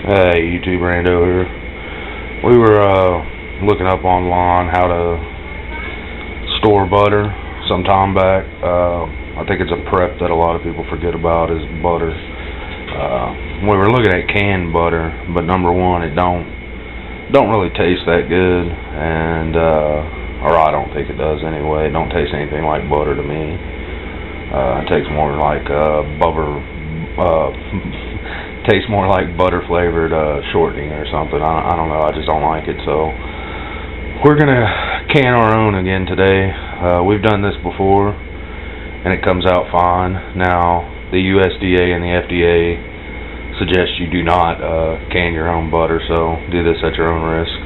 Hey, YouTube Rando here. We were looking up online how to store butter some time back. I think it's a prep that a lot of people forget about is butter. We were looking at canned butter, but number one, it don't really taste that good, and or I don't think it does anyway. It don't taste anything like butter to me. It tastes more like tastes more like butter flavored shortening or something. I don't know. I just don't like it. So we're gonna can our own again today. We've done this before, and it comes out fine. Now the USDA and the FDA suggest you do not can your own butter, so do this at your own risk.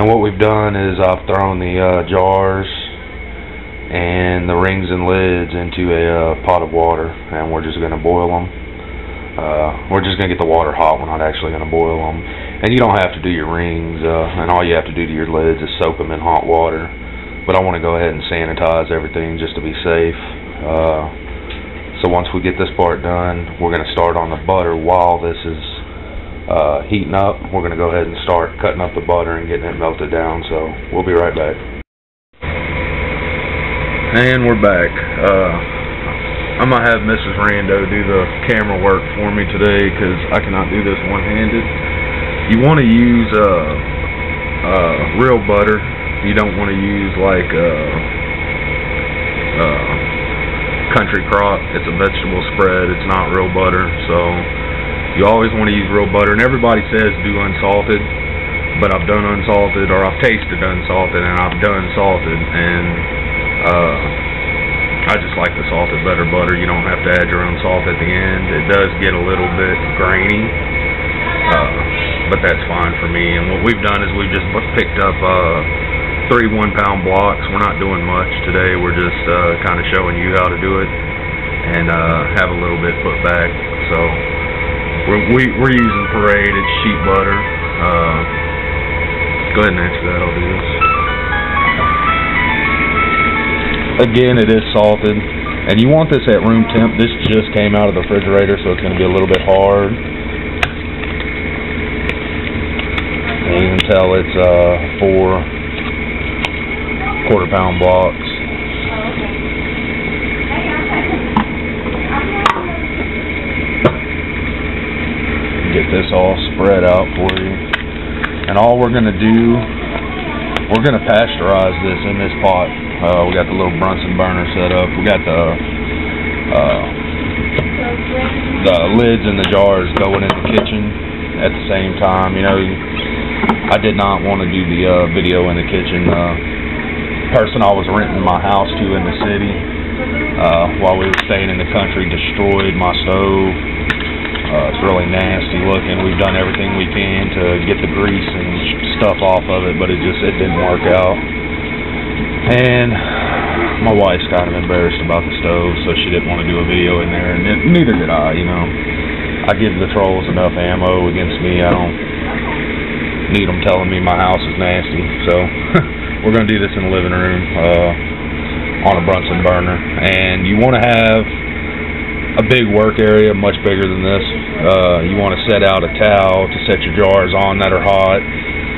And what we've done is I've thrown the jars and the rings and lids into a pot of water, and we're just gonna boil them. We're just going to get the water hot. We're not actually going to boil them. And you don't have to do your rings, and all you have to do to your lids is soak them in hot water. But I want to go ahead and sanitize everything just to be safe. So once we get this part done, we're going to start on the butter while this is heating up. We're going to go ahead and start cutting up the butter and getting it melted down. So we'll be right back. And we're back. I'm going to have Mrs. Rando do the camera work for me today because I cannot do this one-handed. You want to use real butter. You don't want to use like country crock. It's a vegetable spread. It's not real butter. So you always want to use real butter. And everybody says do unsalted, but I've done unsalted, or I've tasted unsalted, and I've done salted. And I just like the salted better butter. You don't have to add your own salt at the end. It does get a little bit grainy, but that's fine for me. And what we've done is we've just picked up 3 1-pound blocks. We're not doing much today. We're just kind of showing you how to do it and have a little bit put back. So we're using Parade. It's sheep butter. Go ahead and answer that. I'll do this. Again, it is salted, and you want this at room temp. This just came out of the refrigerator, so it's going to be a little bit hard. And you can tell it's 4 quarter-pound blocks. Get this all spread out for you. And all we're going to do, we're going to pasteurize this in this pot. We got the little Bunsen burner set up. We got the lids and the jars going in the kitchen at the same time. You know, I did not want to do the video in the kitchen. The person I was renting my house to in the city while we were staying in the country destroyed my stove. It's really nasty looking. We've done everything we can to get the grease and stuff off of it, but it didn't work out. And my wife's kind of embarrassed about the stove, so she didn't want to do a video in there, and neither did I, you know. I give the trolls enough ammo against me. I don't need them telling me my house is nasty. So we're going to do this in the living room on a Bunsen burner. And you want to have a big work area, much bigger than this. You want to set out a towel to set your jars on that are hot.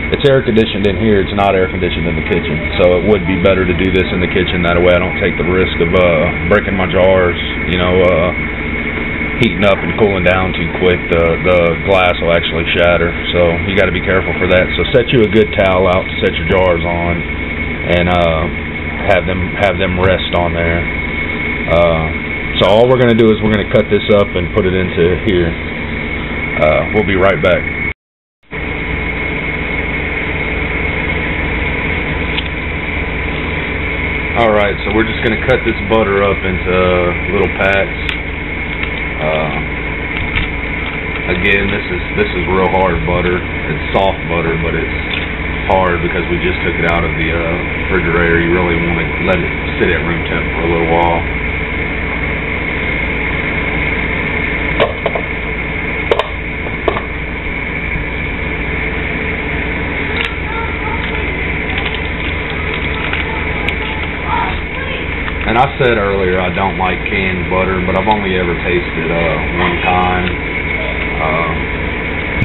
It's air conditioned in here. It's not air conditioned in the kitchen, so it would be better to do this in the kitchen. That way I don't take the risk of breaking my jars, you know, heating up and cooling down too quick. The glass will actually shatter, so you got to be careful for that. So set you a good towel out to set your jars on, and have them rest on there. So all we're going to do is we're going to cut this up and put it into here. We'll be right back. Alright, so we're just going to cut this butter up into little packs. Again, this is real hard butter. It's soft butter, but it's hard because we just took it out of the refrigerator. You really want to let it sit at room temp for a little while. And I said earlier I don't like canned butter, but I've only ever tasted one kind.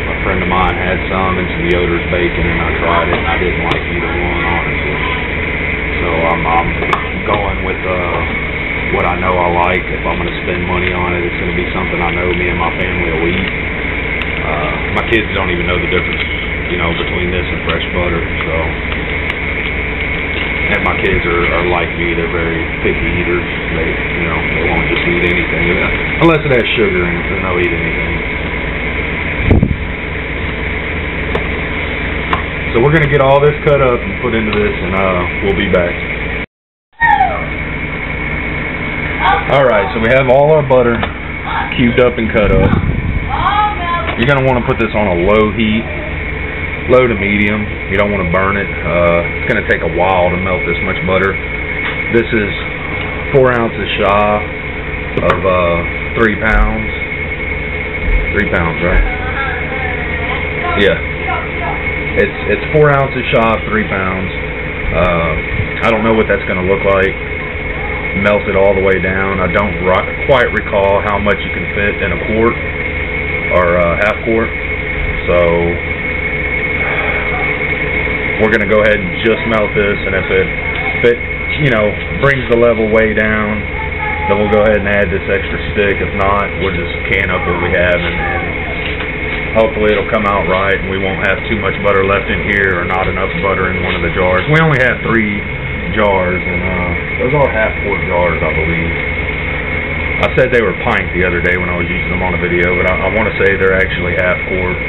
A friend of mine had some and some Yoder's bacon, and I tried it, and I didn't like either one, honestly. So I'm going with what I know I like. If I'm going to spend money on it, it's going to be something I know me and my family will eat. My kids don't even know the difference, you know, between this and fresh butter. So, and my kids are like me; they're very picky eaters. They won't just eat anything unless it has sugar in it. Then they'll eat anything. So we're going to get all this cut up and put into this, and we'll be back. Alright, so we have all our butter cubed up and cut up. You're going to want to put this on a low heat, low to medium. You don't want to burn it. It's going to take a while to melt this much butter. This is 4 ounces shy of 3 pounds. 3 pounds, right? Yeah. It's 4 ounces shy of 3 pounds. I don't know what that's going to look like melted all the way down. I don't quite recall how much you can fit in a quart or half quart. So we're going to go ahead and just melt this, and if it brings the level way down, then we'll go ahead and add this extra stick. If not, we'll just can up what we have, and hopefully it'll come out right, and we won't have too much butter left in here or not enough butter in one of the jars. We only have 3 jars, and those are half-quart jars, I believe. I said they were pint the other day when I was using them on a video, but I want to say they're actually half-quart.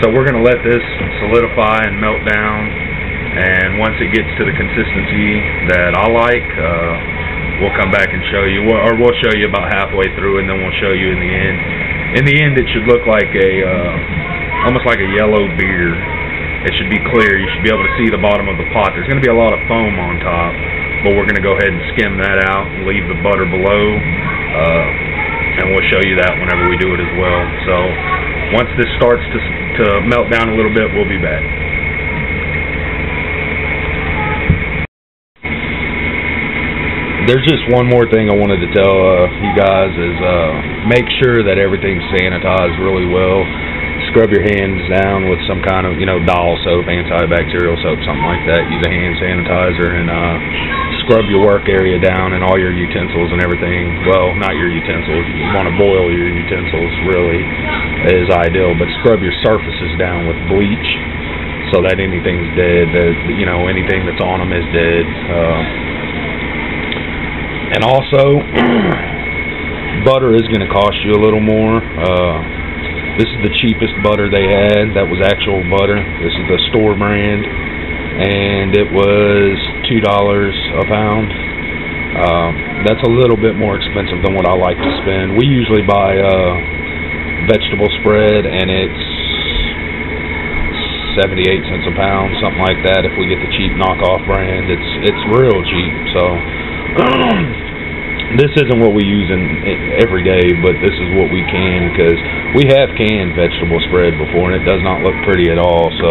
So we're going to let this solidify and melt down, and once it gets to the consistency that I like, we'll come back and show you, or we'll show you about halfway through, and then we'll show you in the end. In the end, it should look like almost like a yellow beer. It should be clear. You should be able to see the bottom of the pot. There's going to be a lot of foam on top, but we're going to go ahead and skim that out and leave the butter below, and we'll show you that whenever we do it as well. So once this starts to melt down a little bit, we'll be back. There's just one more thing I wanted to tell you guys is make sure that everything's sanitized really well. Scrub your hands down with some kind of, Dial soap, antibacterial soap, something like that. Use a hand sanitizer, and scrub your work area down and all your utensils and everything. Well, not your utensils. You want to boil your utensils, really, is ideal. But scrub your surfaces down with bleach so that anything's dead, anything that's on them is dead. And also, butter is going to cost you a little more. This is the cheapest butter they had. That was actual butter. This is the store brand, and it was $2 a pound. That's a little bit more expensive than what I like to spend. We usually buy vegetable spread, and it's 78 cents a pound, something like that. If we get the cheap knockoff brand, it's real cheap. So this isn't what we use every day, but this is what we can, because we have canned vegetable spread before, and it does not look pretty at all. So,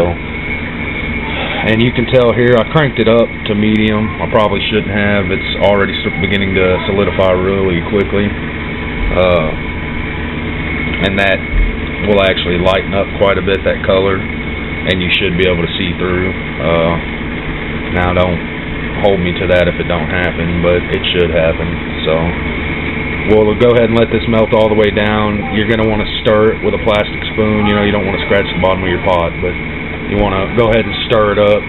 and you can tell here, I cranked it up to medium. I probably shouldn't have. It's already beginning to solidify really quickly, and that will actually lighten up quite a bit, that color, and you should be able to see through. Now, don't hold me to that if it don't happen, but it should happen. So we'll go ahead and let this melt all the way down. You're going to want to stir it with a plastic spoon. You don't want to scratch the bottom of your pot, but you want to go ahead and stir it up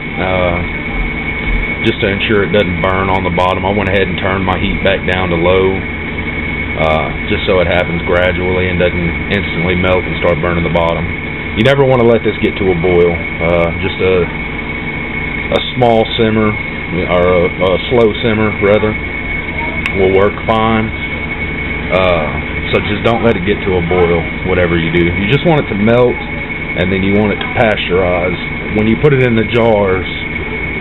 just to ensure it doesn't burn on the bottom. I went ahead and turned my heat back down to low just so it happens gradually and doesn't instantly melt and start burning the bottom. You never want to let this get to a boil. Just a small simmer, or a slow simmer rather, will work fine. So just don't let it get to a boil, whatever you do. You just want it to melt, and then you want it to pasteurize. When you put it in the jars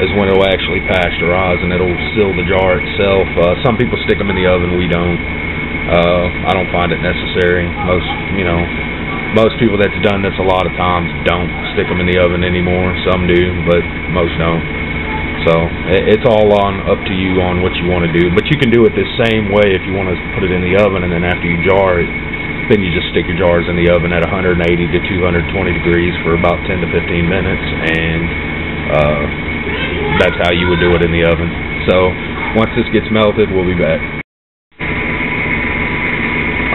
is when it'll actually pasteurize, and it'll seal the jar itself. Some people stick them in the oven. We don't. I don't find it necessary. Most people that's done this a lot of times don't stick them in the oven anymore. Some do, but most don't. So it's all up to you on what you want to do. But you can do it the same way if you want to put it in the oven, and then after you jar it, Then you just stick your jars in the oven at 180 to 220 degrees for about 10 to 15 minutes, and that's how you would do it in the oven. So once this gets melted, we'll be back.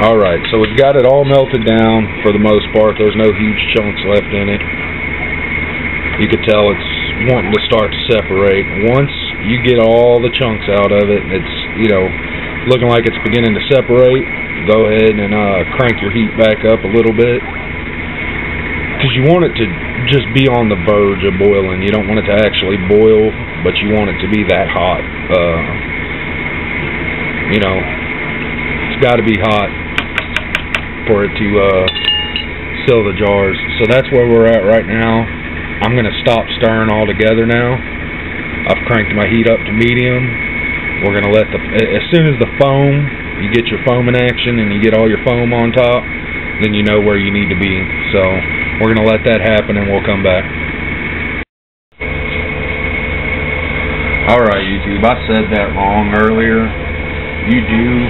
Alright, so we've got it all melted down for the most part. There's no huge chunks left in it. You could tell it's wanting to start to separate. Once you get all the chunks out of it, it's, you know, looking like it's beginning to separate, go ahead and crank your heat back up a little bit, because you want it to just be on the verge of boiling. You don't want it to actually boil, but you want it to be that hot. You know, it's got to be hot for it to seal the jars. So that's where we're at right now. I'm going to stop stirring altogether now. I've cranked my heat up to medium. We're going to let as soon as the foam, you get your foam in action and you get all your foam on top, then you know where you need to be. So we're going to let that happen and we'll come back. Alright, YouTube, I said that wrong earlier. You do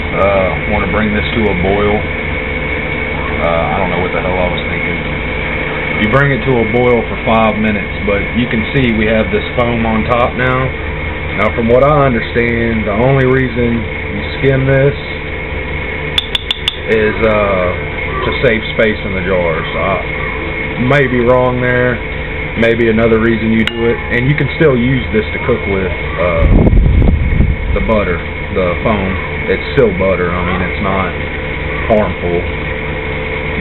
want to bring this to a boil. I don't know what the hell I was thinking. You bring it to a boil for 5 minutes, but you can see we have this foam on top now. Now, from what I understand, the only reason you skim this is to save space in the jars. I may be wrong there. Maybe another reason you do it. And you can still use this to cook with the butter, the foam. It's still butter. I mean, it's not harmful.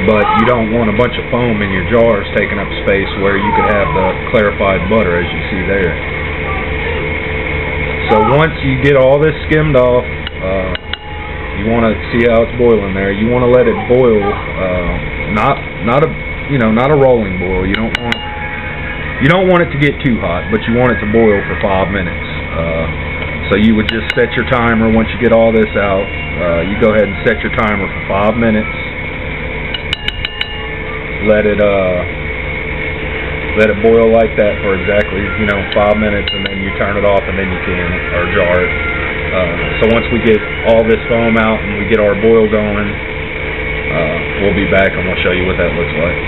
But you don't want a bunch of foam in your jars taking up space where you could have the clarified butter, as you see there. So once you get all this skimmed off, you want to see how it's boiling there. You want to let it boil, not a rolling boil. You don't want it to get too hot, but you want it to boil for 5 minutes. So you would just set your timer once you get all this out. You go ahead and set your timer for 5 minutes. Let it boil like that for exactly 5 minutes, and then you turn it off, and then you can or jar it. So once we get all this foam out and we get our boil going, we'll be back and we'll show you what that looks like.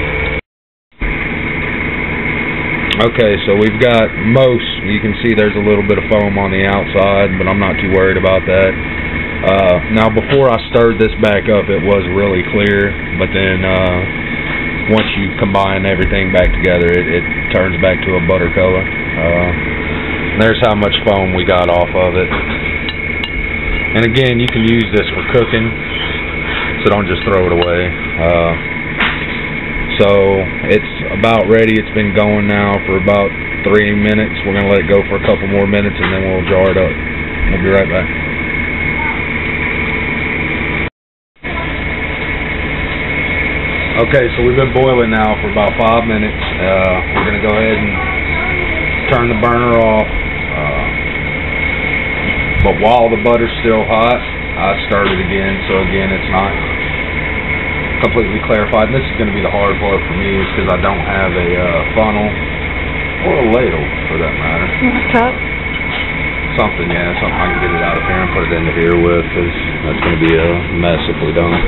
Okay, so we've got you can see there's a little bit of foam on the outside, but I'm not too worried about that. Now, before I stirred this back up, it was really clear, but then once you combine everything back together, it turns back to a butter color. There's how much foam we got off of it. And again, you can use this for cooking, so don't just throw it away. So it's about ready. It's been going now for about 3 minutes. We're going to let it go for a couple more minutes, and then we'll jar it up. We'll be right back. Okay, so we've been boiling now for about 5 minutes. We're going to go ahead and turn the burner off. But while the butter's still hot, I stirred it again. So again, it's not completely clarified. And this is going to be the hard part for me, is because I don't have a funnel or a ladle, for that matter. A cup? Something I can get it out of here and put it into here with, because that's going to be a mess if we don't.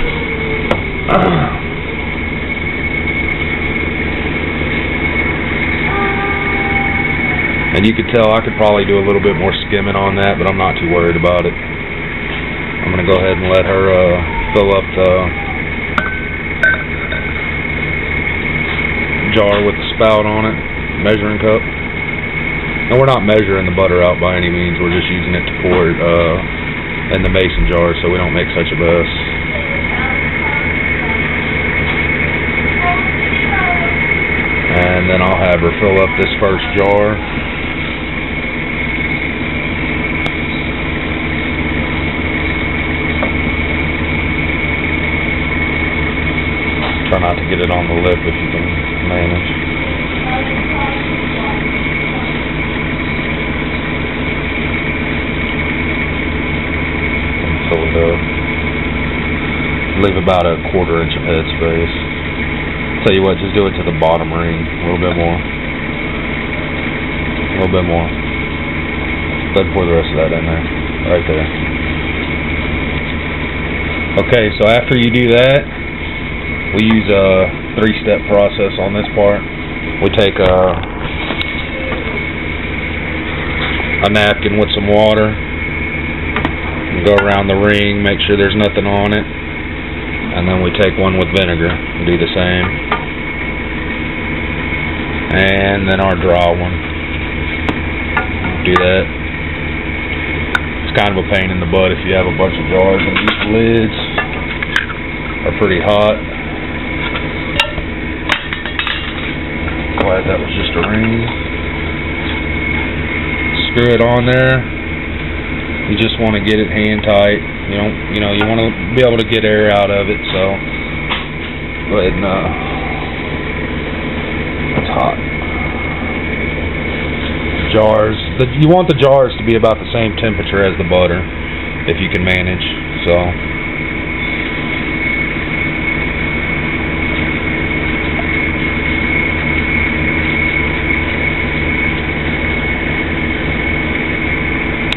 And you could tell I could probably do a little bit more skimming on that, but I'm not too worried about it. I'm going to go ahead and let her fill up the jar with the spout on it, measuring cup. And we're not measuring the butter out by any means. We're just using it to pour it in the mason jar so we don't make such a mess. And then I'll have her fill up this first jar. Try not to get it on the lip if you can manage. And fill it up. Leave about a 1/4 inch of head space. Tell you what, just do it to the bottom ring. A little bit more. A little bit more. Then pour the rest of that in there. Right there. Okay, so after you do that, We use a 3-step process on this part. We take a napkin with some water, and go around the ring, make sure there's nothing on it, and then we take one with vinegar and do the same. And then our dry one. Do that. It's kind of a pain in the butt if you have a bunch of jars, and these lids are pretty hot. Glad that was just a ring. Screw it on there. You just want to get it hand tight. You want to be able to get air out of it. So go ahead and it's hot. Jars. You want the jars to be about the same temperature as the butter, if you can manage. So.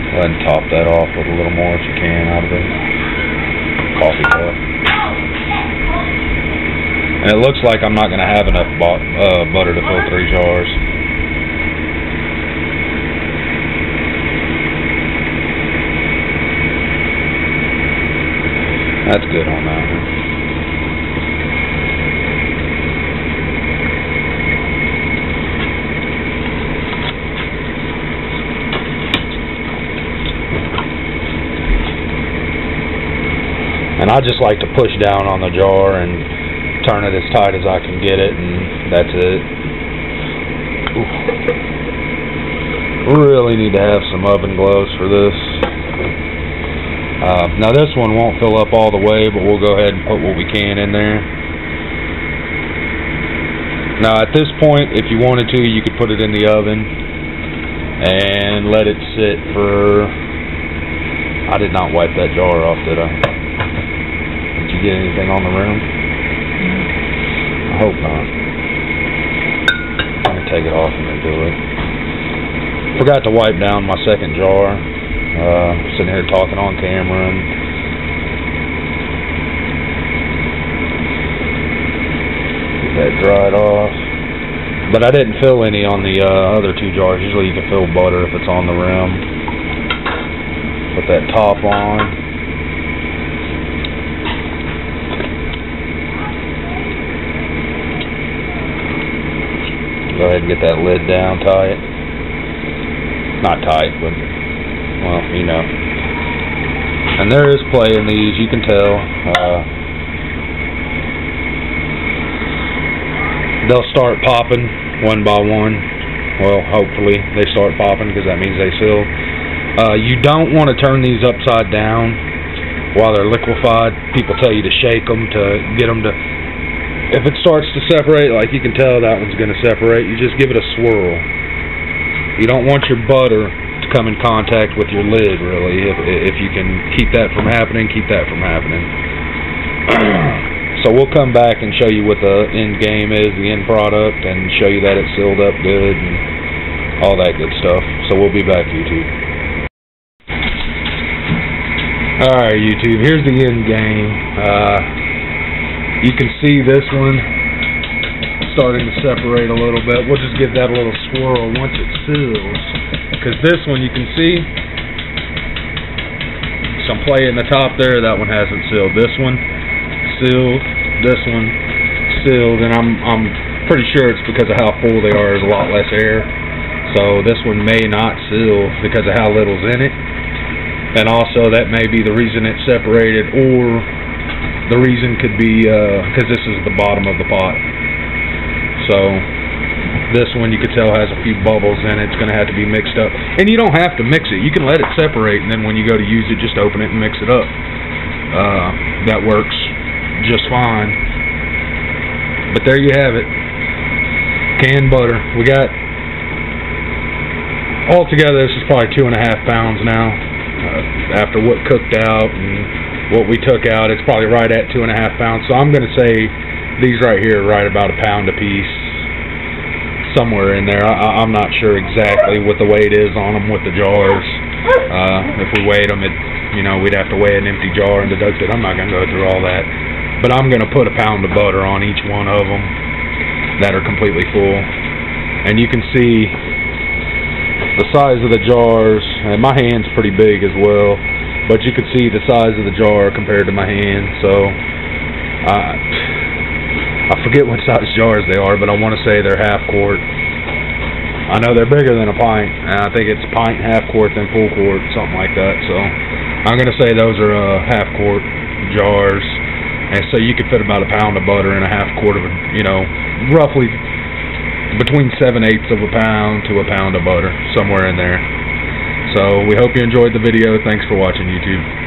Go ahead and top that off with a little more if you can out of the coffee cup. And it looks like I'm not going to have enough butter to fill 3 jars. That's good on that one. And I just like to push down on the jar and turn it as tight as I can get it, and that's it. Oof. Really need to have some oven gloves for this. Now this one won't fill up all the way, but we'll go ahead and put what we can in there. Now at this point, if you wanted to, you could put it in the oven and let it sit for... I did not wipe that jar off, did I? Did you get anything on the rim? I hope not. I'm going to take it off and then do it. Forgot to wipe down my second jar. Sitting here talking on camera and get that dried off. But I didn't fill any on the other 2 jars. Usually you can fill butter if it's on the rim. Put that top on. Go ahead and get that lid down tight. Not tight, but, well, you know. And there is play in these, you can tell. They'll start popping one by one. Well, hopefully they start popping because that means they seal. You don't want to turn these upside down while they're liquefied. People tell you to shake them to get them to... If it starts to separate, like you can tell that one's going to separate, you just give it a swirl. You don't want your butter to come in contact with your lid, really. If you can keep that from happening, keep that from happening. So we'll come back and show you what the end game is, the end product, and show you that it's sealed up good and all that good stuff. So we'll be back, YouTube. Alright, YouTube, here's the end game. You can see this one starting to separate a little bit. We'll just give that a little swirl once it seals. Because this one, you can see some play in the top there. That one hasn't sealed. This one sealed. This one sealed. And I'm pretty sure it's because of how full they are. There's a lot less air. So this one may not seal because of how little's in it. And also that may be the reason it separated, or the reason could be because this is the bottom of the pot. So this one you could tell has a few bubbles in it. It's going to have to be mixed up. And you don't have to mix it. You can let it separate, and then when you go to use it, just open it and mix it up. That works just fine. But there you have it. Canned butter. We got, altogether, this is probably 2.5 pounds now. After what cooked out and what we took out, it's probably right at 2.5 pounds. So I'm going to say these right here are right about a pound a piece, somewhere in there. I'm not sure exactly what the weight is on them with the jars. If we weighed them, we'd have to weigh an empty jar and deduct it. I'm not going to go through all that. but I'm going to put a pound of butter on each one of them that are completely full. And you can see the size of the jars, and my hand's pretty big as well, but you can see the size of the jar compared to my hand. So I forget what size jars they are, but I want to say they're half quart. I know they're bigger than a pint, and I think it's pint, half quart, then full quart, something like that. So I'm going to say those are half quart jars, and so you could fit about a pound of butter in a half quart of, you know, roughly between 7/8 of a pound to a pound of butter, somewhere in there. So we hope you enjoyed the video. Thanks for watching, YouTube.